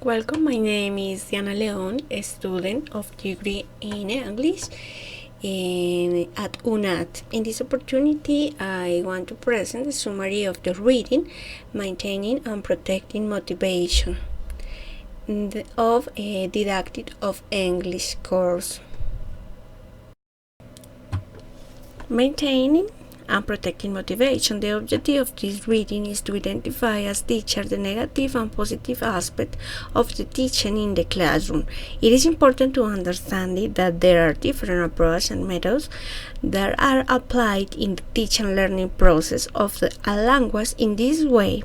Welcome, my name is Diana Leon, a student of degree in English at UNAT. In this opportunity, I want to present the summary of the reading, Maintaining and Protecting Motivation of a Didactic of English course. Maintaining and protecting motivation. The objective of this reading is to identify as teacher the negative and positive aspect of the teaching in the classroom. It is important to understand that there are different approaches and methods that are applied in the teaching and learning process of a language. In this way,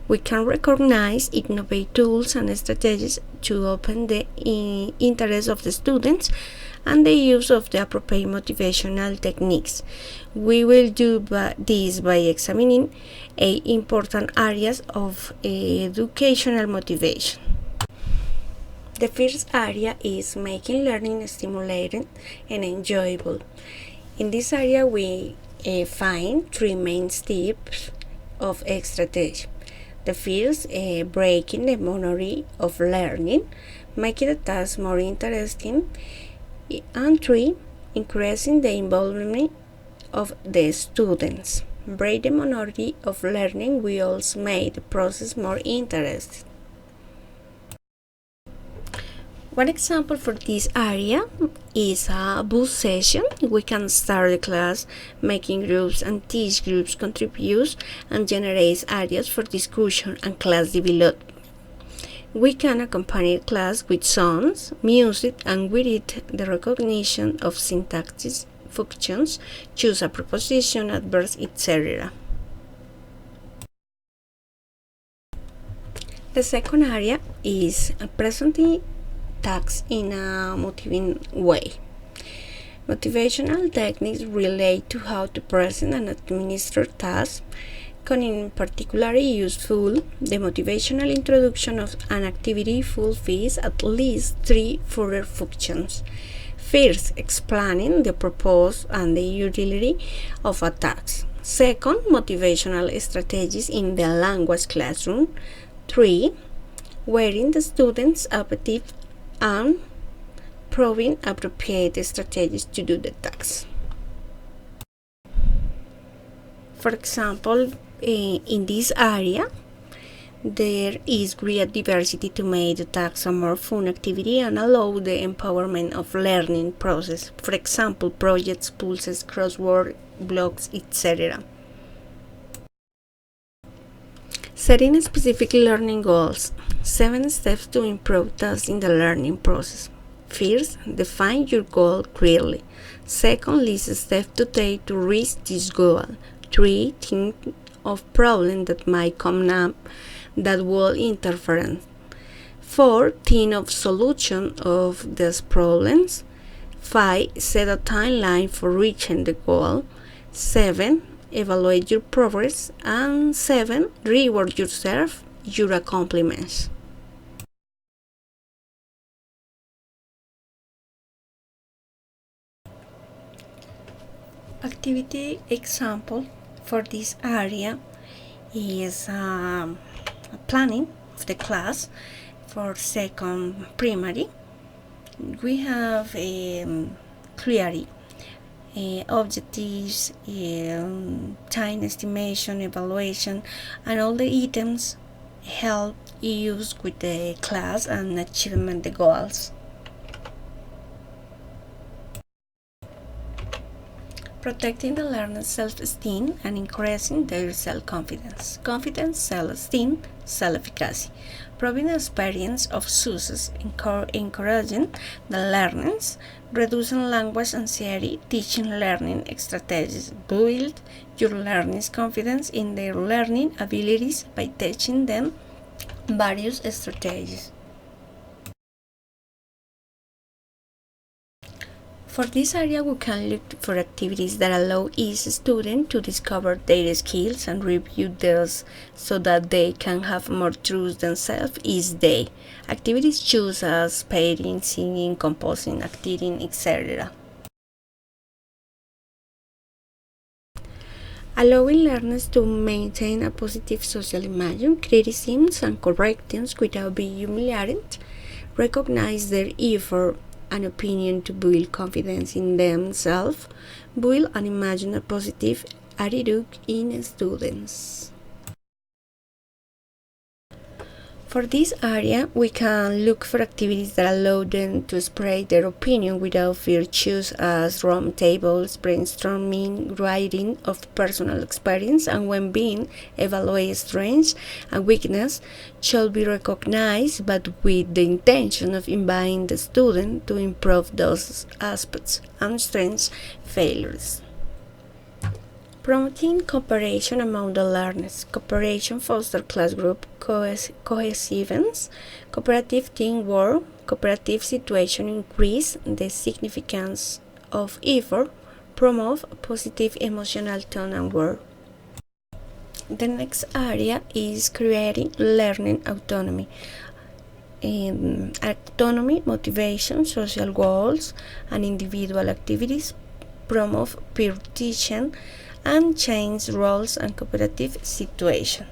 we can recognize, innovate tools and strategies to open the interest of the students and the use of the appropriate motivational techniques. We will do this by examining important areas of educational motivation. The first area is making learning stimulating and enjoyable. In this area, we find three main steps of strategy. The first, breaking the monotony of learning, making the task more interesting. And 3, increasing the involvement of the students. Break the monotony of learning will also make the process more interesting. One example for this area is a bus session. We can start the class making groups and teach groups contribute and generate areas for discussion and class development. We can accompany class with songs, music, and with it the recognition of syntactic functions, choose a preposition, adverb, etc. The second area is presenting tasks in a motivating way. Motivational techniques relate to how to present and administer tasks. In particular useful, the motivational introduction of an activity fulfills at least 3 further functions. First, explaining the purpose and the utility of a task. Second, motivational strategies in the language classroom. 3, wearing the students' appetite and proving appropriate strategies to do the task. For example, in this area, there is great diversity to make the tasks a more fun activity and allow the empowerment of learning process. For example, projects, puzzles, crossword, blocks, etc. Setting specific learning goals. 7 steps to improve tasks in the learning process. First, define your goal clearly. Second, list steps to take to reach this goal. 3, think of problems that might come up that will interfere. 4, think of solutions of these problems. 5, set a timeline for reaching the goal. 7, evaluate your progress. And 7, reward yourself your accomplishments. Activity example for this area is planning of the class for second primary. We have clearly objectives, time estimation, evaluation, and all the items help use with the class and achievement the goals. Protecting the learner's self-esteem and increasing their self-confidence. Confidence, self-esteem, self-efficacy. Proving the experience of success, encouraging the learners, reducing language anxiety, teaching learning strategies. Build your learner's confidence in their learning abilities by teaching them various strategies. For this area, we can look for activities that allow each student to discover their skills and review theirs so that they can have more trust themselves each day. Activities choose as painting, singing, composing, acting, etc. allowing learners to maintain a positive social image, criticisms and corrections without being humiliated, recognize their effort and opinion to build confidence in themselves, build and imagine a positive attitude in students. For this area, we can look for activities that allow them to spread their opinion without fear, choose as round tables, brainstorming, writing of personal experience, and when being evaluate strengths and weakness should be recognized, but with the intention of inviting the student to improve those aspects and strengths failures. Promoting cooperation among the learners. Cooperation fosters class group cohesiveness, cooperative teamwork, cooperative situation increase the significance of effort, promote positive emotional tone and work. The next area is creating learning autonomy. Autonomy, motivation, social goals, and individual activities promote peer teaching and change roles and cooperative situation.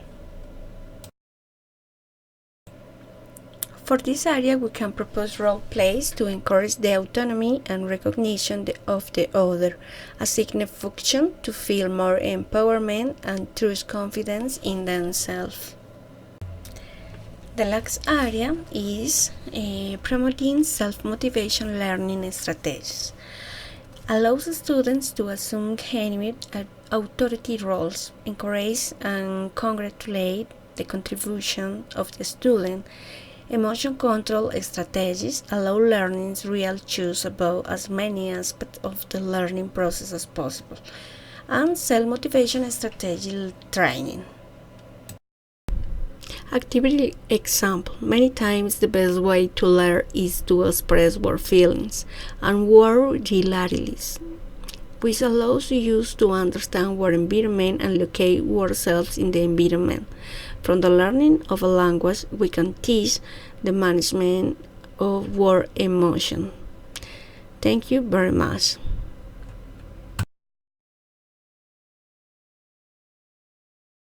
For this area, we can propose role plays to encourage the autonomy and recognition of the other, assign function to feel more empowerment and trust confidence in themselves. The last area is promoting self-motivation learning strategies. Allows students to assume genuine authority roles, encourage and congratulate the contribution of the student. Emotion control strategies allow learners real choice about as many aspects of the learning process as possible, and self-motivation strategy training. Activity example. Many times the best way to learn is to express our feelings and word realities, which allows you to understand our environment and locate ourselves in the environment. From the learning of a language, we can teach the management of our emotion. Thank you very much.